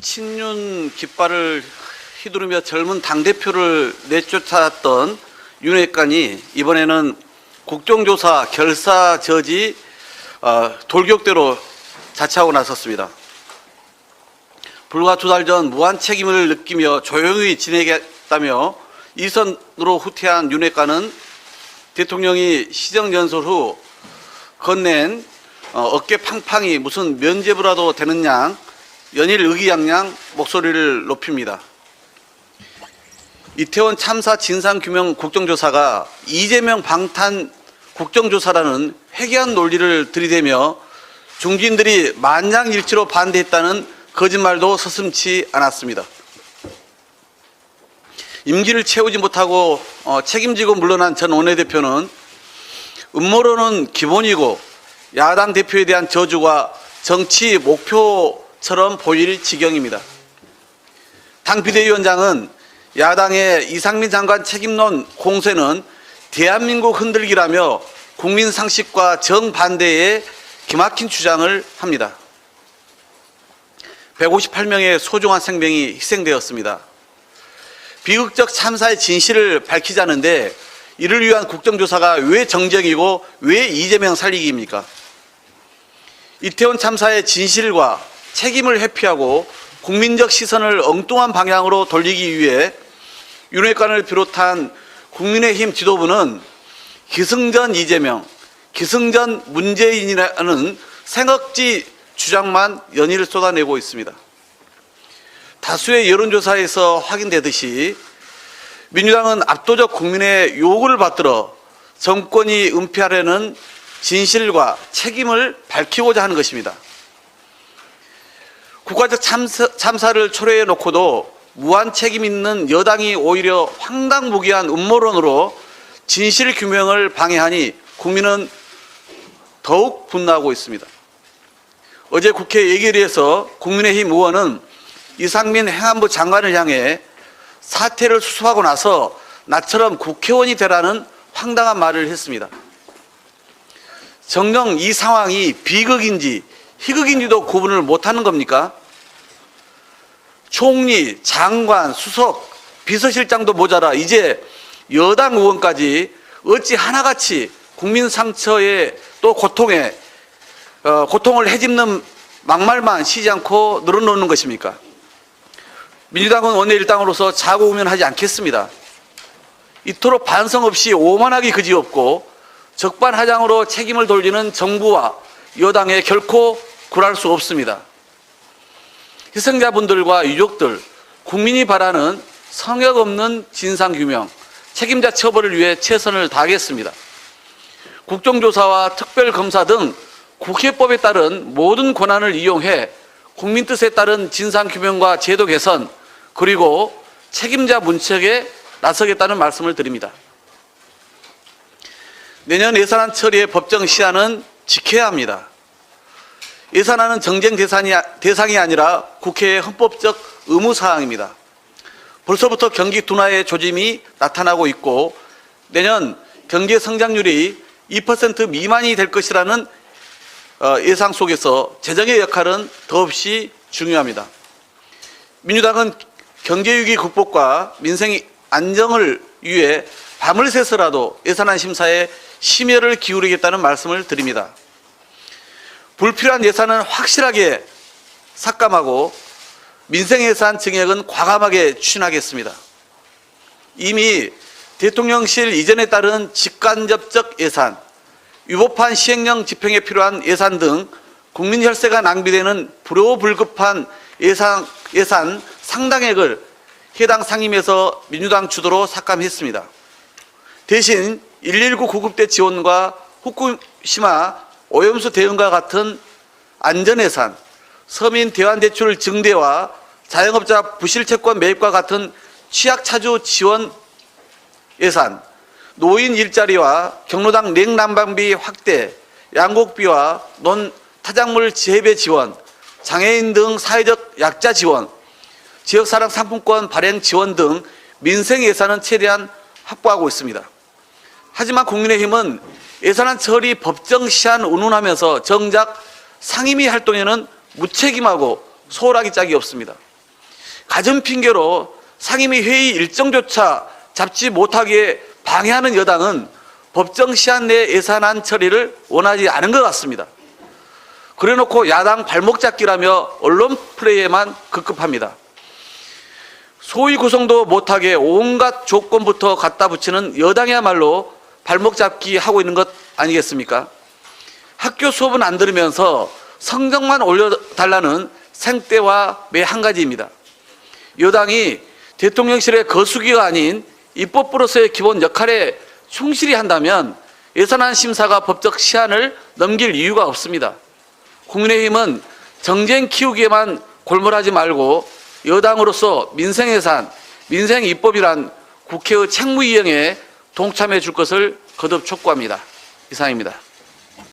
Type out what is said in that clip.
친윤 깃발을 휘두르며 젊은 당대표를 내쫓았던 윤 회관이 이번에는 국정조사 결사 저지 돌격대로 자처하고 나섰습니다. 불과 2달 전 무한 책임을 느끼며 조용히 지내겠다며 일선으로 후퇴한 윤 회관은 대통령이 시정연설 후 건넨 어깨 팡팡이 무슨 면죄부라도 되는 양 연일 의기양양 목소리를 높입니다. 이태원 참사 진상규명 국정조사가 이재명 방탄 국정조사라는 회개한 논리를 들이대며 중진들이 만장일치로 반대했다는 거짓말도 서슴지 않았습니다. 임기를 채우지 못하고 책임지고 물러난 전 원내대표는 음모론은 기본이고 야당 대표에 대한 저주가 정치 목표처럼 보일 지경입니다. 당 비대위원장은 야당의 이상민 장관 책임론 공세는 대한민국 흔들기라며 국민 상식과 정반대의 기막힌 주장을 합니다. 158명의 소중한 생명이 희생되었습니다. 비극적 참사의 진실을 밝히자는데 이를 위한 국정조사가 왜 정쟁이고 왜 이재명 살리기입니까? 이태원 참사의 진실과 책임을 회피하고 국민적 시선을 엉뚱한 방향으로 돌리기 위해 윤 회관을 비롯한 국민의힘 지도부는 기승전 이재명, 기승전 문재인이라는 생억지 주장만 연일 쏟아내고 있습니다. 다수의 여론조사에서 확인되듯이 민주당은 압도적 국민의 요구를 받들어 정권이 은폐하려는 진실과 책임을 밝히고자 하는 것입니다. 국가적 참사를 초래해 놓고도 무한 책임 있는 여당이 오히려 황당무계한 음모론으로 진실 규명을 방해하니 국민은 더욱 분노하고 있습니다. 어제 국회 예결위에서 국민의힘 의원은 이상민 행안부 장관을 향해 사퇴를 수습하고 나서 나처럼 국회의원이 되라는 황당한 말을 했습니다. 정녕 이 상황이 비극인지 희극인지도 구분을 못하는 겁니까? 총리, 장관, 수석, 비서실장도 모자라 이제 여당 의원까지 어찌 하나같이 국민 상처에 또 고통을 헤집는 막말만 쉬지 않고 늘어놓는 것입니까? 민주당은 원내일당으로서 자고우면하지 않겠습니다. 이토록 반성 없이 오만하기 그지없고 적반하장으로 책임을 돌리는 정부와 여당에 결코 굴할 수 없습니다. 희생자분들과 유족들, 국민이 바라는 성역 없는 진상규명, 책임자 처벌을 위해 최선을 다하겠습니다. 국정조사와 특별검사 등 국회법에 따른 모든 권한을 이용해 국민 뜻에 따른 진상규명과 제도 개선, 그리고 책임자 문책에 나서겠다는 말씀을 드립니다. 내년 예산안 처리의 법정 시한은 지켜야 합니다. 예산안은 정쟁 대상이 아니라 국회의 헌법적 의무사항입니다. 벌써부터 경기 둔화의 조짐이 나타나고 있고 내년 경제 성장률이 2% 미만이 될 것이라는 예상 속에서 재정의 역할은 더없이 중요합니다. 민주당은 경제위기 극복과 민생 안정을 위해 밤을 새서라도 예산안 심사에 심혈을 기울이겠다는 말씀을 드립니다. 불필요한 예산은 확실하게 삭감하고 민생 예산 증액은 과감하게 추진하겠습니다. 이미 대통령실 이전에 따른 직간접적 예산, 위법한 시행령 집행에 필요한 예산 등 국민 혈세가 낭비되는 불효불급한 예산 상당액을 해당 상임에서 민주당 주도로 삭감했습니다. 대신 119 구급대 지원과 후쿠시마 오염수 대응과 같은 안전예산, 서민 대환대출 증대와 자영업자 부실채권 매입과 같은 취약차주 지원 예산, 노인 일자리와 경로당 냉난방비 확대, 양곡비와 논타작물 재배 지원, 장애인 등 사회적 약자 지원, 지역사랑 상품권 발행 지원 등 민생 예산은 최대한 확보하고 있습니다. 하지만 국민의힘은 예산안 처리 법정 시한 운운하면서 정작 상임위 활동에는 무책임하고 소홀하기 짝이 없습니다. 가전 핑계로 상임위 회의 일정조차 잡지 못하게 방해하는 여당은 법정 시한 내 예산안 처리를 원하지 않은 것 같습니다. 그래놓고 야당 발목 잡기라며 언론 플레이에만 급급합니다. 소위 구성도 못하게 온갖 조건부터 갖다 붙이는 여당이야말로 발목 잡기 하고 있는 것 아니겠습니까? 학교 수업은 안 들으면서 성적만 올려달라는 생떼와 매 한 가지입니다. 여당이 대통령실의 거수기가 아닌 입법부로서의 기본 역할에 충실히 한다면 예산안 심사가 법적 시한을 넘길 이유가 없습니다. 국민의힘은 정쟁 키우기에만 골몰하지 말고 여당으로서 민생예산, 민생입법이란 국회의 책무이행에 동참해 줄 것을 거듭 촉구합니다. 이상입니다.